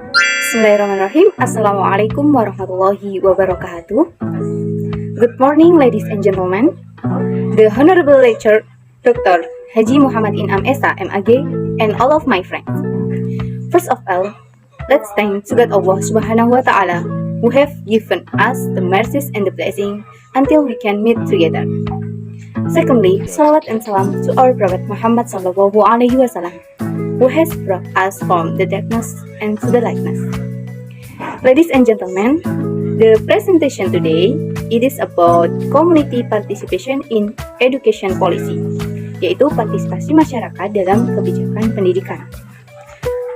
Bismillahirrahmanirrahim. Assalamualaikum warahmatullahi wabarakatuh. Good morning, ladies and gentlemen. The Honorable Lecturer Dr. Haji Muhammad Inam Esa, MAG, and all of my friends. First of all, let's thank to God Allah Subhanahu wa Ta'ala who have given us the mercies and the blessing until we can meet together. Secondly, salawat and salam to our Prophet Muhammad Sallallahu Alaihi Wasallam, who has brought us from the darkness and to the lightness. Ladies and gentlemen, the presentation today it is about community participation in education policy, yaitu partisipasi masyarakat dalam kebijakan pendidikan.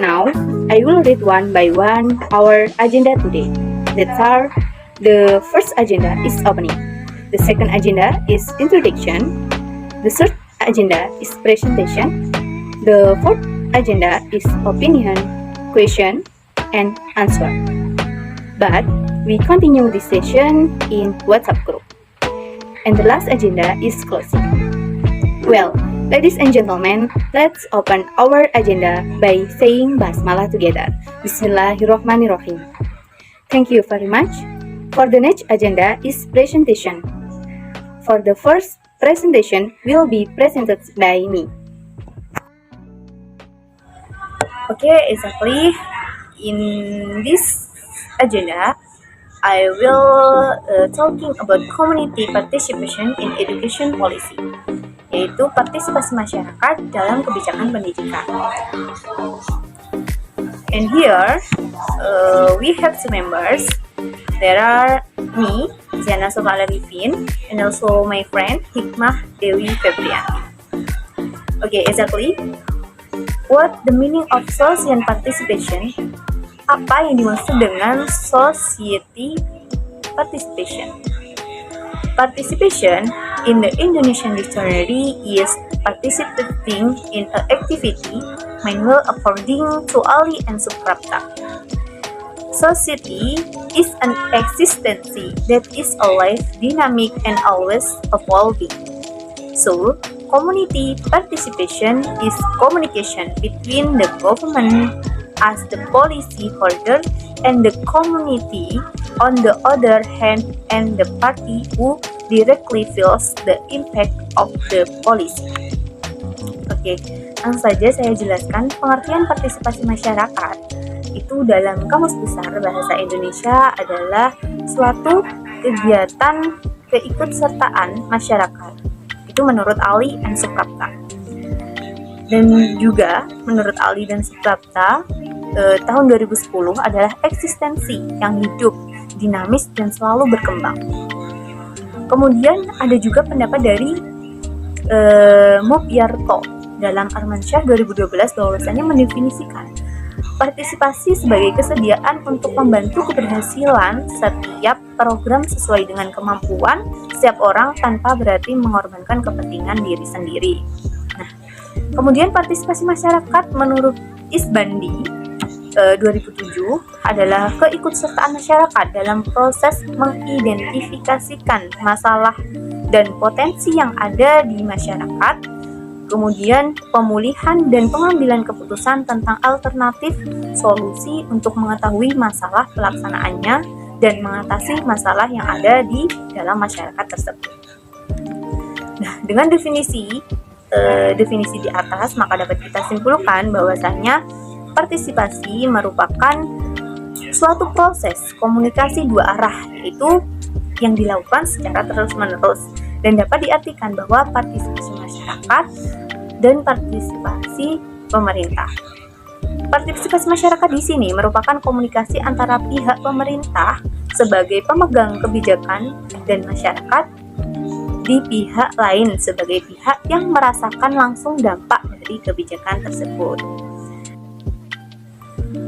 Now, I will read one by one our agenda today. That are the first agenda is opening. The second agenda is introduction. The third agenda is presentation. The fourth agenda is opinion, question, and answer. But we continue this session in WhatsApp group. And the last agenda is closing. Well, ladies and gentlemen, let's open our agenda by saying Basmalah together. Bismillahirrahmanirrahim. Thank you very much. For the next agenda is presentation. For the first presentation will be presented by me. Okay, exactly. In this agenda, I will talking about community participation in education policy, yaitu partisipasi masyarakat dalam kebijakan pendidikan. And here, we have two members. There are me, Ziana Sofa Arifin, and also my friend Hikmah Dewi Febriani. Okay, exactly. What the meaning of social participation? Apa yang dimaksud dengan society participation? Participation in the Indonesian dictionary is participating in an activity manual according to Ali and Suprapta. Society is an existence that is alive, dynamic, and always evolving. So, community participation is communication between the government as the policy holder and the community on the other hand and the party who directly feels the impact of the policy. Oke, langsung saja saya jelaskan pengertian partisipasi masyarakat. Itu dalam Kamus Besar Bahasa Indonesia adalah suatu kegiatan keikutsertaan masyarakat. Itu menurut Ali dan Suprapta. Dan juga menurut Ali dan Suprapta, tahun 2010 adalah eksistensi yang hidup, dinamis, dan selalu berkembang. Kemudian ada juga pendapat dari Mubyarto dalam Armansyah 2012 bahwasanya mendefinisikan partisipasi sebagai kesediaan untuk membantu keberhasilan setiap program sesuai dengan kemampuan setiap orang tanpa berarti mengorbankan kepentingan diri sendiri. Nah, kemudian partisipasi masyarakat menurut Isbandi 2007 adalah keikutsertaan masyarakat dalam proses mengidentifikasikan masalah dan potensi yang ada di masyarakat, kemudian pemulihan dan pengambilan keputusan tentang alternatif solusi untuk mengetahui masalah pelaksanaannya dan mengatasi masalah yang ada di dalam masyarakat tersebut. Nah, dengan definisi di atas, maka dapat kita simpulkan bahwasanya partisipasi merupakan suatu proses komunikasi dua arah, yaitu yang dilakukan secara terus-menerus, dan dapat diartikan bahwa partisipasi masyarakat dan partisipasi pemerintah. Partisipasi masyarakat di sini merupakan komunikasi antara pihak pemerintah sebagai pemegang kebijakan dan masyarakat di pihak lain sebagai pihak yang merasakan langsung dampak dari kebijakan tersebut.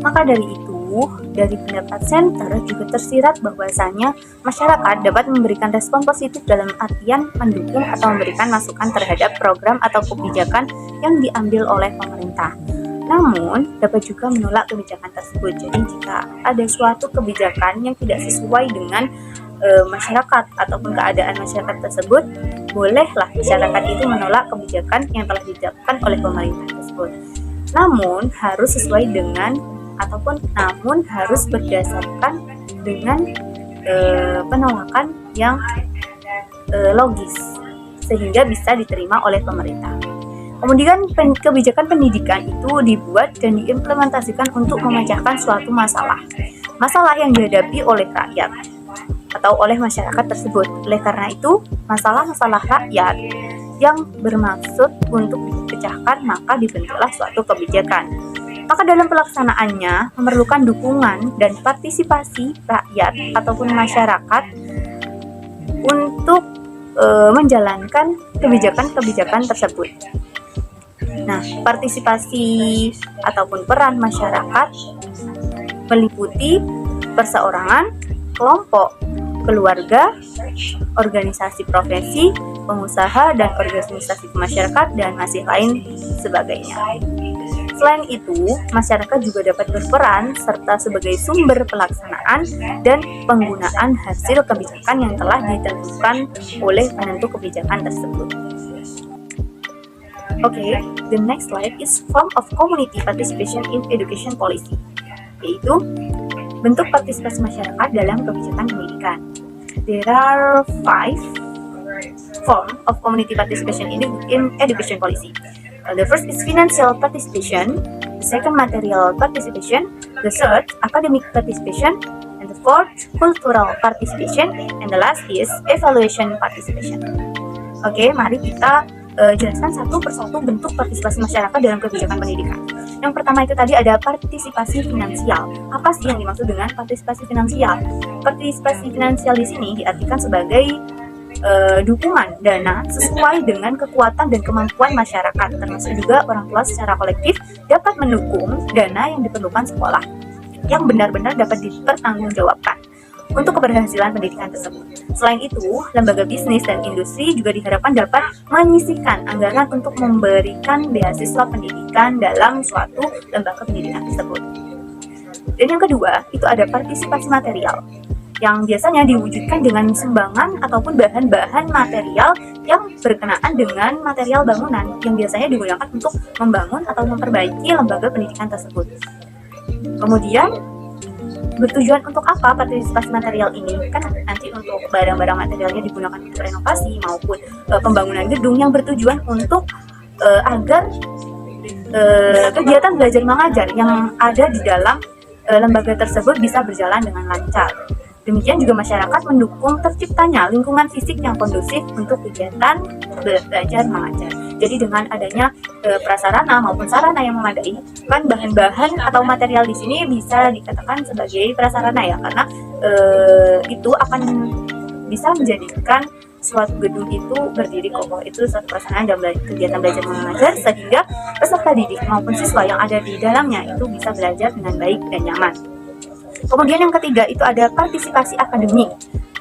Maka dari itu, dari pendapat center juga tersirat bahwasanya masyarakat dapat memberikan respon positif dalam artian mendukung atau memberikan masukan terhadap program atau kebijakan yang diambil oleh pemerintah. Namun, dapat juga menolak kebijakan tersebut. Jadi, jika ada suatu kebijakan yang tidak sesuai dengan masyarakat ataupun keadaan masyarakat tersebut, bolehlah masyarakat itu menolak kebijakan yang telah ditetapkan oleh pemerintah tersebut. Namun, harus sesuai dengan ataupun namun harus berdasarkan dengan penolakan yang logis sehingga bisa diterima oleh pemerintah. Kemudian kebijakan pendidikan itu dibuat dan diimplementasikan untuk memecahkan suatu masalah yang dihadapi oleh rakyat atau oleh masyarakat tersebut. Oleh karena itu, masalah-masalah rakyat yang bermaksud untuk dipecahkan, maka dibentuklah suatu kebijakan. Maka dalam pelaksanaannya memerlukan dukungan dan partisipasi rakyat ataupun masyarakat untuk menjalankan kebijakan-kebijakan tersebut. Nah, partisipasi ataupun peran masyarakat meliputi perseorangan, kelompok, keluarga, organisasi profesi, pengusaha, dan organisasi masyarakat, dan masih lain sebagainya. Selain itu, masyarakat juga dapat berperan serta sebagai sumber pelaksanaan dan penggunaan hasil kebijakan yang telah ditentukan oleh penentu kebijakan tersebut. Okay, the next slide is form of community participation in education policy, yaitu bentuk partisipasi masyarakat dalam kebijakan pendidikan. There are 5 forms of community participation in education policy. The first is financial participation, the second material participation, the third academic participation, and the fourth cultural participation, and the last is evaluation participation. Oke, mari kita jelaskan satu persatu bentuk partisipasi masyarakat dalam kebijakan pendidikan. Yang pertama itu tadi ada partisipasi finansial. Apa sih yang dimaksud dengan partisipasi finansial? Partisipasi finansial di sini diartikan sebagai dukungan dana sesuai dengan kekuatan dan kemampuan masyarakat, termasuk juga orang tua secara kolektif dapat mendukung dana yang diperlukan sekolah yang benar-benar dapat dipertanggungjawabkan untuk keberhasilan pendidikan tersebut. Selain itu, lembaga bisnis dan industri juga diharapkan dapat menyisihkan anggaran untuk memberikan beasiswa pendidikan dalam suatu lembaga pendidikan tersebut. Dan yang kedua, itu ada partisipasi material, yang biasanya diwujudkan dengan sumbangan ataupun bahan-bahan material yang berkenaan dengan material bangunan yang biasanya digunakan untuk membangun atau memperbaiki lembaga pendidikan tersebut. Kemudian, bertujuan untuk apa partisipasi material ini? Kan nanti untuk barang-barang materialnya digunakan untuk renovasi maupun pembangunan gedung yang bertujuan untuk agar kegiatan belajar mengajar yang ada di dalam lembaga tersebut bisa berjalan dengan lancar. Demikian juga masyarakat mendukung terciptanya lingkungan fisik yang kondusif untuk kegiatan belajar mengajar. Jadi dengan adanya prasarana maupun sarana yang memadai, kan bahan-bahan atau material di sini bisa dikatakan sebagai prasarana ya, karena itu akan bisa menjadikan suatu gedung itu berdiri kokoh. Itu suatu prasarana dalam kegiatan belajar mengajar sehingga peserta didik maupun siswa yang ada di dalamnya itu bisa belajar dengan baik dan nyaman. Kemudian yang ketiga itu ada partisipasi akademik,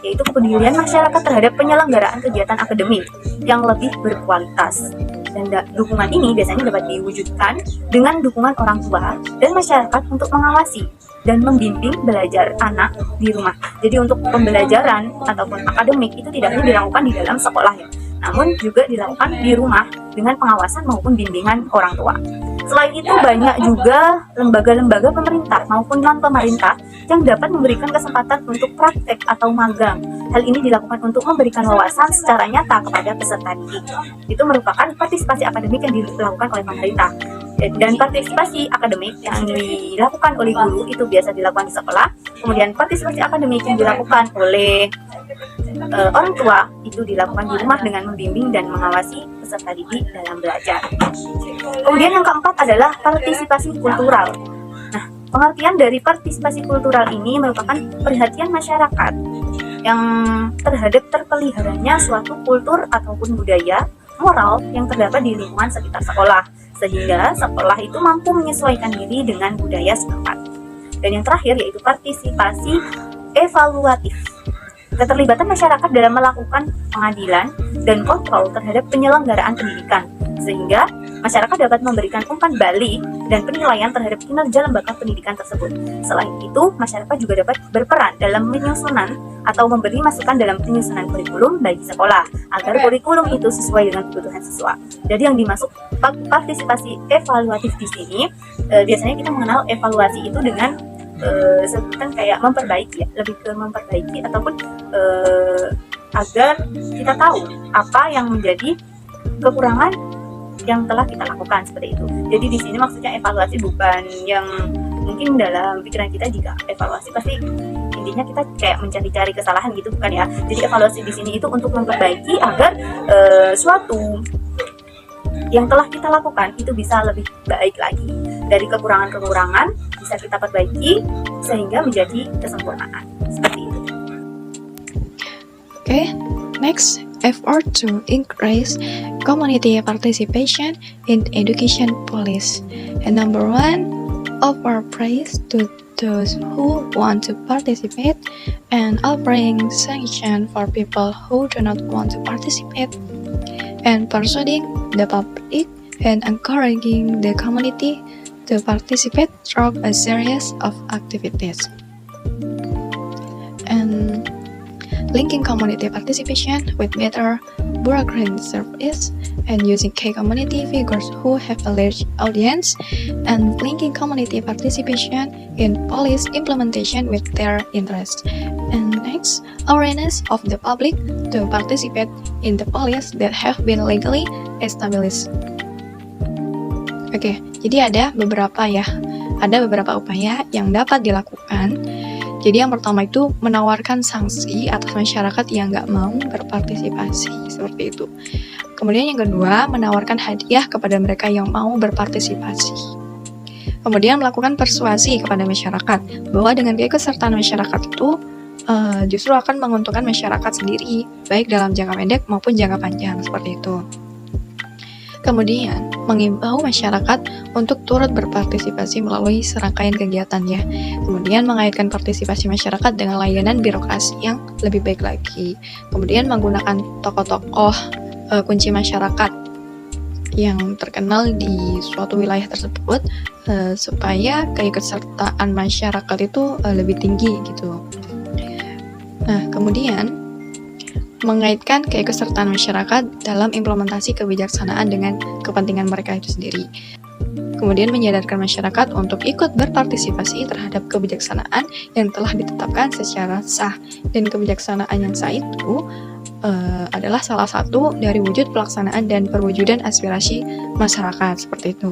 yaitu kepedulian masyarakat terhadap penyelenggaraan kegiatan akademik yang lebih berkualitas. Dan dukungan ini biasanya dapat diwujudkan dengan dukungan orang tua dan masyarakat untuk mengawasi dan membimbing belajar anak di rumah. Jadi untuk pembelajaran ataupun akademik itu tidak hanya dilakukan di dalam sekolah ya, namun juga dilakukan di rumah dengan pengawasan maupun bimbingan orang tua. Selain itu banyak juga lembaga-lembaga pemerintah maupun non-pemerintah yang dapat memberikan kesempatan untuk praktek atau magang. Hal ini dilakukan untuk memberikan wawasan secara nyata kepada peserta didik. Itu merupakan partisipasi akademik yang dilakukan oleh pemerintah. Dan partisipasi akademik yang dilakukan oleh guru itu biasa dilakukan di sekolah. Kemudian partisipasi akademik yang dilakukan oleh orang tua itu dilakukan di rumah dengan membimbing dan mengawasi peserta didik dalam belajar. Kemudian yang keempat adalah partisipasi kultural. Nah, pengertian dari partisipasi kultural ini merupakan perhatian masyarakat yang terhadap terpeliharanya suatu kultur ataupun budaya moral yang terdapat di lingkungan sekitar sekolah, sehingga sekolah itu mampu menyesuaikan diri dengan budaya setempat. Dan yang terakhir yaitu partisipasi evaluatif. Keterlibatan masyarakat dalam melakukan pengadilan dan kontrol terhadap penyelenggaraan pendidikan, sehingga masyarakat dapat memberikan umpan balik dan penilaian terhadap kinerja lembaga pendidikan tersebut. Selain itu, masyarakat juga dapat berperan dalam penyusunan atau memberi masukan dalam penyusunan kurikulum bagi sekolah agar kurikulum itu sesuai dengan kebutuhan siswa. Jadi yang dimaksud partisipasi evaluatif di sini, biasanya kita mengenal evaluasi itu dengan sebutan kayak memperbaiki, ya, lebih ke memperbaiki ataupun agar kita tahu apa yang menjadi kekurangan yang telah kita lakukan, seperti itu. Jadi di sini maksudnya evaluasi bukan yang mungkin dalam pikiran kita jika evaluasi pasti intinya kita kayak mencari-cari kesalahan gitu, bukan ya. Jadi evaluasi di sini itu untuk memperbaiki agar suatu yang telah kita lakukan itu bisa lebih baik lagi. Dari kekurangan-kekurangan bisa kita perbaiki sehingga menjadi kesempurnaan, seperti itu. Okay, next, effort to increase community participation in education policy. And number one, offer praise to those who want to participate and offering sanction for people who do not want to participate, and persuading the public and encouraging the community to participate through a series of activities. And linking community participation with better bureaucratic service and using key community figures who have a large audience, and linking community participation in policy implementation with their interests. And next, awareness of the public to participate in the policies that have been legally established. Oke, jadi ada beberapa upaya yang dapat dilakukan. Jadi yang pertama itu menawarkan sanksi atas masyarakat yang nggak mau berpartisipasi, seperti itu. Kemudian yang kedua, menawarkan hadiah kepada mereka yang mau berpartisipasi. Kemudian melakukan persuasi kepada masyarakat bahwa dengan keikutsertaan masyarakat itu justru akan menguntungkan masyarakat sendiri, baik dalam jangka pendek maupun jangka panjang, seperti itu. Kemudian, mengimbau masyarakat untuk turut berpartisipasi melalui serangkaian kegiatannya. Kemudian, mengaitkan partisipasi masyarakat dengan layanan birokrasi yang lebih baik lagi. Kemudian, menggunakan tokoh-tokoh kunci masyarakat yang terkenal di suatu wilayah tersebut supaya keikutsertaan masyarakat itu lebih tinggi gitu. Nah, kemudian mengaitkan keikutsertaan masyarakat dalam implementasi kebijaksanaan dengan kepentingan mereka itu sendiri. Kemudian menyadarkan masyarakat untuk ikut berpartisipasi terhadap kebijaksanaan yang telah ditetapkan secara sah. Dan kebijaksanaan yang sah itu adalah salah satu dari wujud pelaksanaan dan perwujudan aspirasi masyarakat, seperti itu.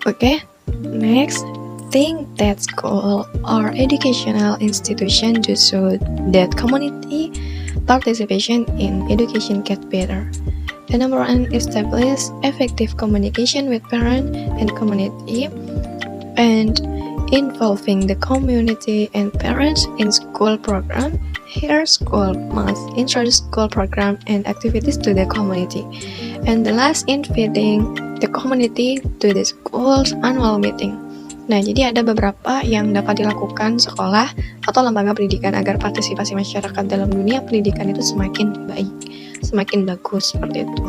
Oke, next. Think that school or educational institution do so that community participation in education get better. And number one, establish effective communication with parents and community, and involving the community and parents in school program. Here, school must introduce school program and activities to the community. And the last, inviting the community to the school's annual meeting. Nah, jadi ada beberapa yang dapat dilakukan sekolah atau lembaga pendidikan agar partisipasi masyarakat dalam dunia pendidikan itu semakin baik, semakin bagus, seperti itu.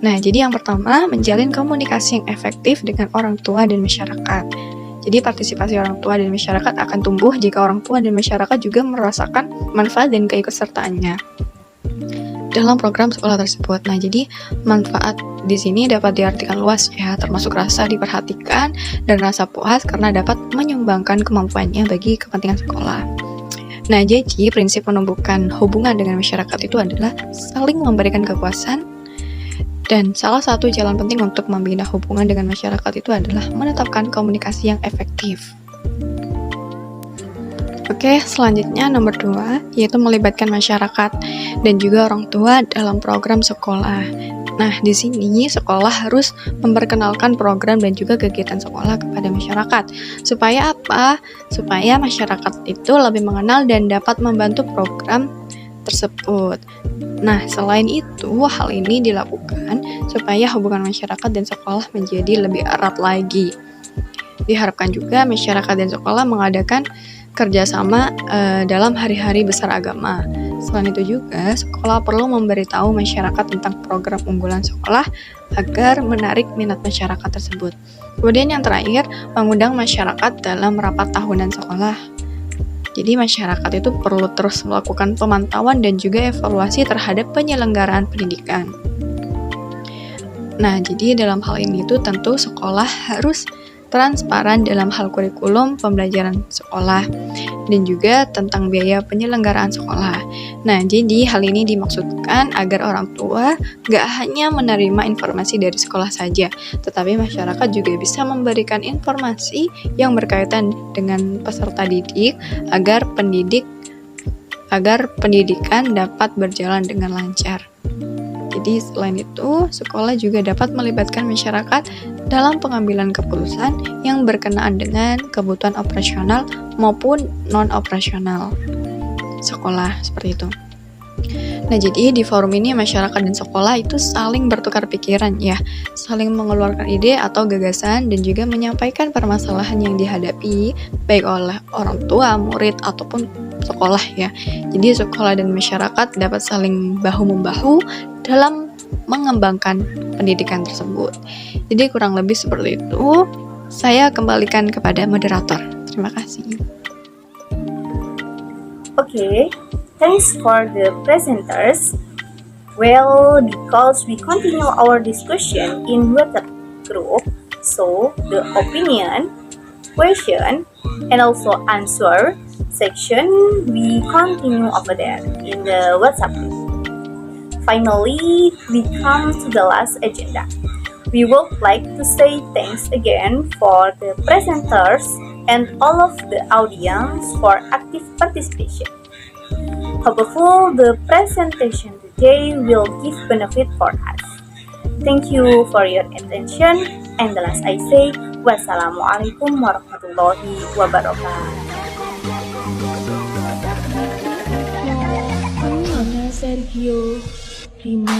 Nah, jadi yang pertama, menjalin komunikasi yang efektif dengan orang tua dan masyarakat. Jadi partisipasi orang tua dan masyarakat akan tumbuh jika orang tua dan masyarakat juga merasakan manfaat dan keikutsertaannya dalam program sekolah tersebut. Nah, jadi manfaat di sini dapat diartikan luas ya, termasuk rasa diperhatikan dan rasa puas karena dapat menyumbangkan kemampuannya bagi kepentingan sekolah. Nah, jadi prinsip menumbuhkan hubungan dengan masyarakat itu adalah saling memberikan kepuasan, dan salah satu jalan penting untuk membina hubungan dengan masyarakat itu adalah menetapkan komunikasi yang efektif. Oke, selanjutnya nomor 2, yaitu melibatkan masyarakat dan juga orang tua dalam program sekolah. Nah, di sini sekolah harus memperkenalkan program dan juga kegiatan sekolah kepada masyarakat. Supaya apa? Supaya masyarakat itu lebih mengenal dan dapat membantu program tersebut. Nah, selain itu, hal ini dilakukan supaya hubungan masyarakat dan sekolah menjadi lebih erat lagi. Diharapkan juga masyarakat dan sekolah mengadakan kerjasama dalam hari-hari besar agama, Selain itu juga, sekolah perlu memberitahu masyarakat tentang program unggulan sekolah agar menarik minat masyarakat tersebut. Kemudian yang terakhir, mengundang masyarakat dalam rapat tahunan sekolah. Jadi masyarakat itu perlu terus melakukan pemantauan dan juga evaluasi terhadap penyelenggaraan pendidikan. Nah, jadi dalam hal ini tuh tentu sekolah harus transparan dalam hal kurikulum pembelajaran sekolah dan juga tentang biaya penyelenggaraan sekolah. Nah, jadi hal ini dimaksudkan agar orang tua nggak hanya menerima informasi dari sekolah saja, tetapi masyarakat juga bisa memberikan informasi yang berkaitan dengan peserta didik agar pendidikan dapat berjalan dengan lancar. Jadi selain itu, sekolah juga dapat melibatkan masyarakat dalam pengambilan keputusan yang berkenaan dengan kebutuhan operasional maupun non-operasional sekolah, seperti itu. Nah, jadi di forum ini masyarakat dan sekolah itu saling bertukar pikiran ya, saling mengeluarkan ide atau gagasan dan juga menyampaikan permasalahan yang dihadapi baik oleh orang tua, murid ataupun sekolah ya. Jadi sekolah dan masyarakat dapat saling bahu-membahu dalam mengembangkan pendidikan tersebut. Jadi kurang lebih seperti itu. Saya kembalikan kepada moderator. Terima kasih. Okay, thanks for the presenters. Well, because we continue our discussion in WhatsApp group, so the opinion, question, and also answer section we continue over there in the WhatsApp group. Finally, we come to the last agenda. We would like to say thanks again for the presenters and all of the audience for active participation. Hopefully, the presentation today will give benefit for us. Thank you for your attention, and the last I say, wassalamualaikum warahmatullahi wabarakatuh. Sergio Rimo